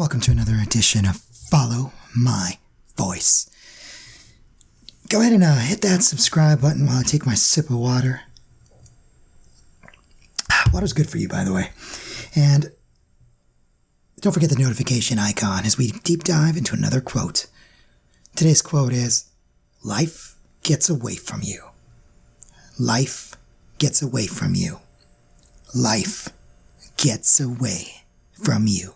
Welcome to another edition of Follow My Voice. Go ahead and hit that subscribe button while I take my sip of water. Water's good for you, by the way. And don't forget the notification icon as we deep dive into another quote. Today's quote is, "Life gets away from you. Life gets away from you. Life gets away from you."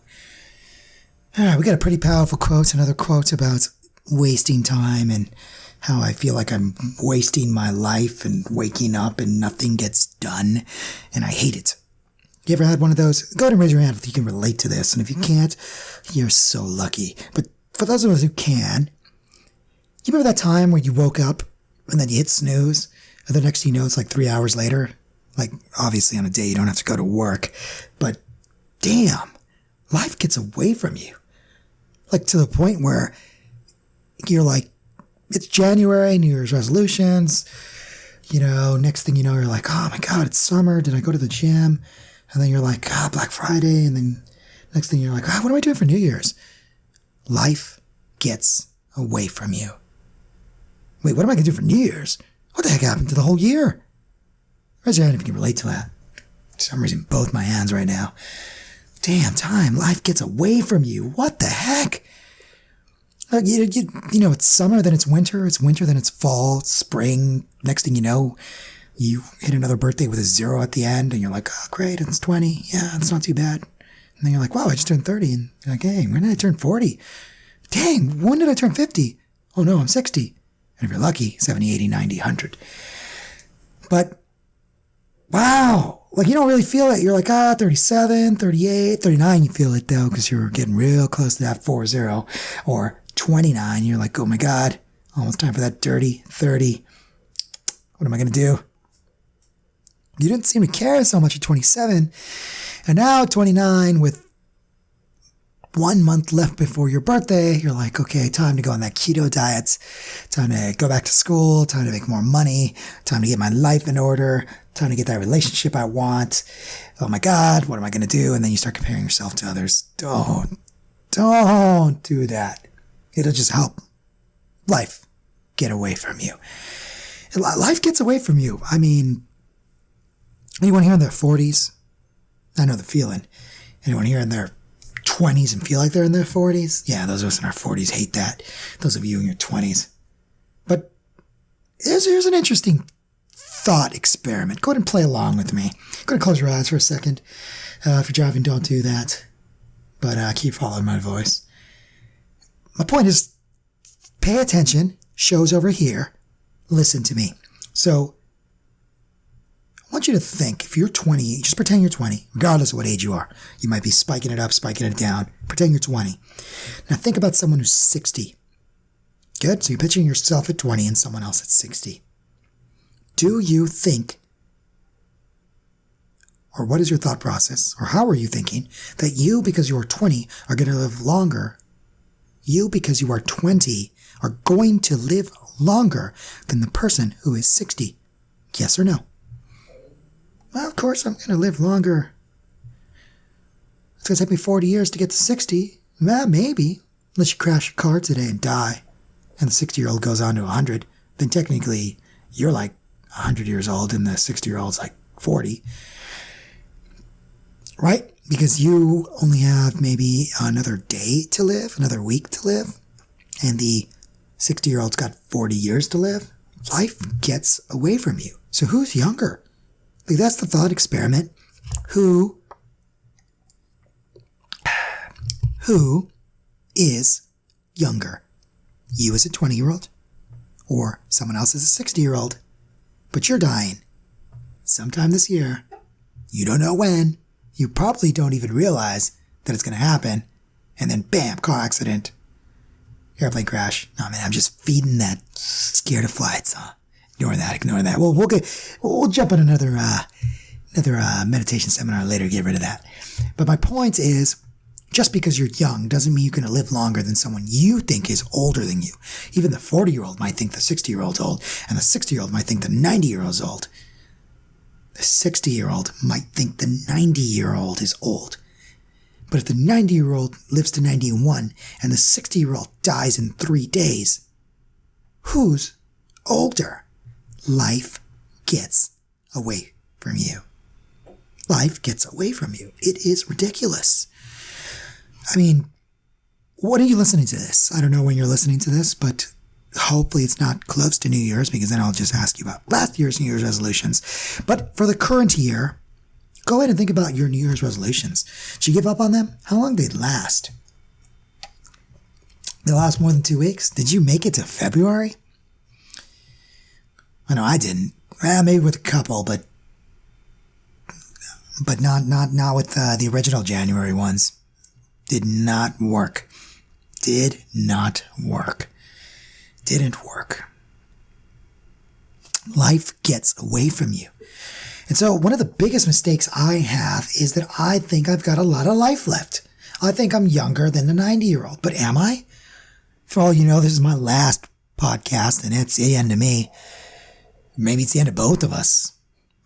All right, we got a pretty powerful quote, another quote about wasting time and how I feel like I'm wasting my life and waking up and nothing gets done, and I hate it. You ever had one of those? Go ahead and raise your hand if you can relate to this, and if you can't, you're so lucky. But for those of us who can, you remember that time when you woke up and then you hit snooze, and the next thing you know, it's like 3 hours later? Like, obviously on a day you don't have to go to work, but damn, life gets away from you. Like, to the point where you're like, it's January, New Year's resolutions, next thing you know, you're like, oh my God, it's summer. Did I go to the gym? And then you're like, Black Friday. And then next thing you're like, what am I doing for New Year's? Life gets away from you. Wait, what am I going to do for New Year's? What the heck happened to the whole year? Raise your hand if you can relate to that. For some reason, both my hands right now. Damn time, life gets away from you. What the heck? It's summer, then it's winter. It's winter, then it's fall, it's spring. Next thing you know, you hit another birthday with a 0 at the end, and you're like, oh, great, it's 20. Yeah, that's not too bad. And then you're like, wow, I just turned 30. And you're like, hey, when did I turn 40? Dang, when did I turn 50? Oh, no, I'm 60. And if you're lucky, 70, 80, 90, 100. But, wow. Like, you don't really feel it. You're like, 37, 38, 39. You feel it, though, because you're getting real close to that 40. Or 29. You're like, oh, my God. Almost time for that dirty 30. What am I going to do? You didn't seem to care so much at 27. And now at 29, with 1 month left before your birthday, you're like, okay, time to go on that keto diet. Time to go back to school. Time to make more money. Time to get my life in order. Time to get that relationship I want. Oh my God, what am I going to do? And then you start comparing yourself to others. Don't do that. It'll just help life get away from you. Life gets away from you. I mean, anyone here in their 40s? I know the feeling. Anyone here in their 20s and feel like they're in their 40s? Yeah, those of us in our 40s hate that. Those of you in your 20s. But here's an interesting thought experiment. Go ahead and play along with me. Go ahead and close your eyes for a second. If you're driving, don't do that. But keep following my voice. My point is, pay attention. Show's over here. Listen to me. So, I want you to think, if you're 20, just pretend you're 20, regardless of what age you are. You might be spiking it up, spiking it down. Pretend you're 20. Now think about someone who's 60. Good? So you're picturing yourself at 20 and someone else at 60. Do you think, or what is your thought process, or how are you thinking, that you, because you are 20, are going to live longer? You, because you are 20, are going to live longer than the person who is 60? Yes or no? Well, of course I'm going to live longer. It's going to take me 40 years to get to 60. Well, maybe. Unless you crash your car today and die, and the 60-year-old goes on to 100, then technically you're like 100 years old and the 60-year-old's like 40. Right? Because you only have maybe another day to live, another week to live, and the 60-year-old's got 40 years to live. Life gets away from you. So who's younger? Like, that's the thought experiment. Who is younger? You as a 20-year-old? Or someone else as a 60-year-old? But you're dying sometime this year. You don't know when. You probably don't even realize that it's going to happen. And then, bam, car accident. Airplane crash. No, man, I'm just feeding that scared of flights. Ignore that. Well, we'll jump on another meditation seminar later. Get rid of that. But my point is, just because you're young doesn't mean you're going to live longer than someone you think is older than you. Even the 40-year-old might think the 60-year-old's old, and the 60-year-old might think the 90-year-old's old. The 60-year-old might think the 90-year-old is old. But if the 90-year-old lives to 91 and the 60-year-old dies in 3 days, who's older? Life gets away from you. Life gets away from you. It is ridiculous. I mean, when are you listening to this? I don't know when you're listening to this, but hopefully it's not close to New Year's, because then I'll just ask you about last year's New Year's resolutions. But for the current year, go ahead and think about your New Year's resolutions. Did you give up on them? How long did they last? They last more than 2 weeks? Did you make it to February? I know I didn't. Well, maybe with a couple, but not with the original January ones. Did not work. Did not work. Didn't work. Life gets away from you. And so one of the biggest mistakes I have is that I think I've got a lot of life left. I think I'm younger than the 90-year-old, but am I? For all you know, this is my last podcast, and it's the end of me. Maybe it's the end of both of us.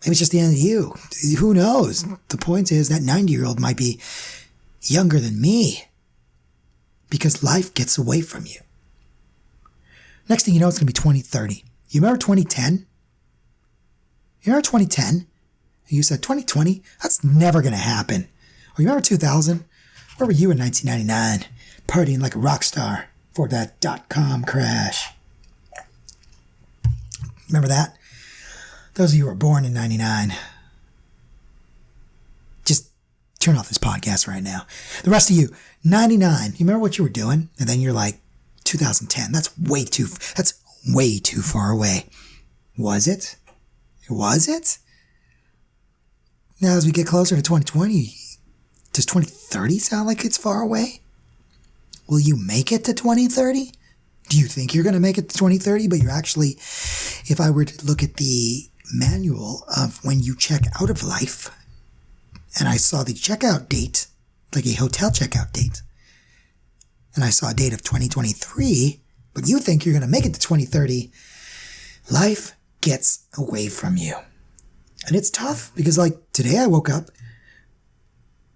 Maybe it's just the end of you. Who knows? The point is that 90-year-old might be younger than me, because life gets away from you. Next thing you know, it's going to be 2030. You remember 2010? You remember 2010? You said 2020? That's never going to happen. Or you remember 2000? Where were you in 1999? Partying like a rock star for that .com crash. Remember that? Those of you who were born in 99. Just turn off this podcast right now. The rest of you, 99. You remember what you were doing? And then you're like, 2010. That's way too far away. Was it? Was it? Now, as we get closer to 2020, does 2030 sound like it's far away? Will you make it to 2030? Do you think you're going to make it to 2030? But you're actually, if I were to look at the manual of when you check out of life, and I saw the checkout date, like a hotel checkout date, and I saw a date of 2023, but you think you're going to make it to 2030, life gets away from you. And it's tough because, like, today I woke up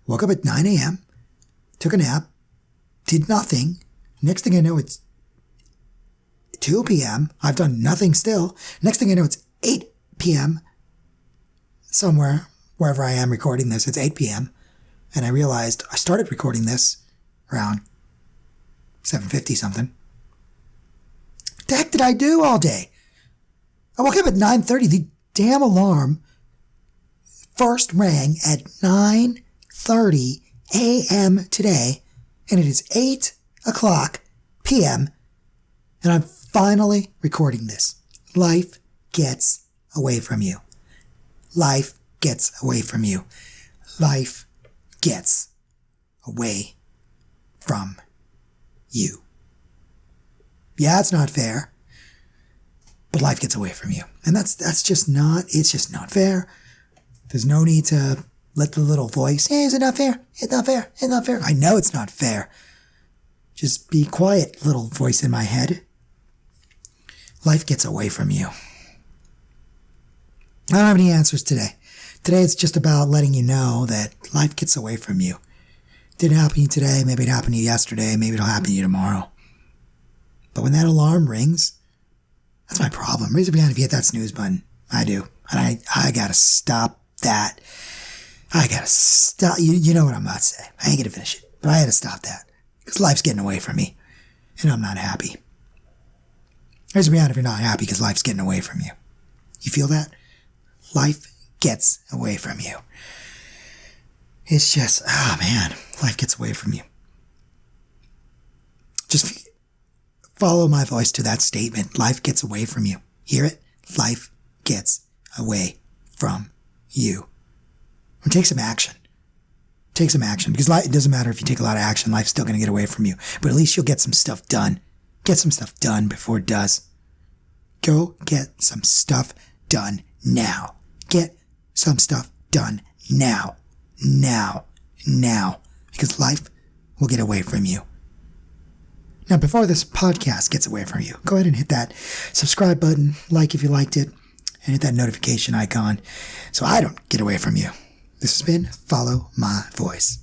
at 9 a.m., took a nap, did nothing. Next thing I know, it's 2 p.m. I've done nothing still. Next thing I know, it's 8 p.m. somewhere, wherever I am recording this, it's 8 p.m. And I realized I started recording this around 7:50 something. What the heck did I do all day? I woke up at 9:30. The damn alarm first rang at 9:30 a.m. today, and it is 8 o'clock p.m., and I'm finally recording this. Life gets away from you. Life gets away from you. Life gets away from you. Yeah, it's not fair, but life gets away from you. And it's just not fair. There's no need to let the little voice, hey, is it not fair? It's not fair. It's not fair. I know it's not fair. Just be quiet, little voice in my head. Life gets away from you. I don't have any answers today. Today it's just about letting you know that life gets away from you. Didn't happen to you today, maybe it happened to you yesterday, maybe it'll happen to you tomorrow. But when that alarm rings, that's my problem. Raise your hand if you hit that snooze button. I do. And I gotta stop that. I gotta stop. You know what I'm about to say. I ain't gonna finish it. But I had to stop that. Because life's getting away from me. And I'm not happy. Raise your hand if you're not happy because life's getting away from you. You feel that? Life gets away from you. It's just, man, life gets away from you. Just follow my voice to that statement. Life gets away from you. Hear it? Life gets away from you. And take some action. Take some action. Because it doesn't matter if you take a lot of action, life's still going to get away from you. But at least you'll get some stuff done. Get some stuff done before it does. Go get some stuff done now. Get some stuff done now. Now. Because life will get away from you. Now, before this podcast gets away from you, go ahead and hit that subscribe button, like if you liked it, and hit that notification icon so I don't get away from you. This has been Follow My Voice.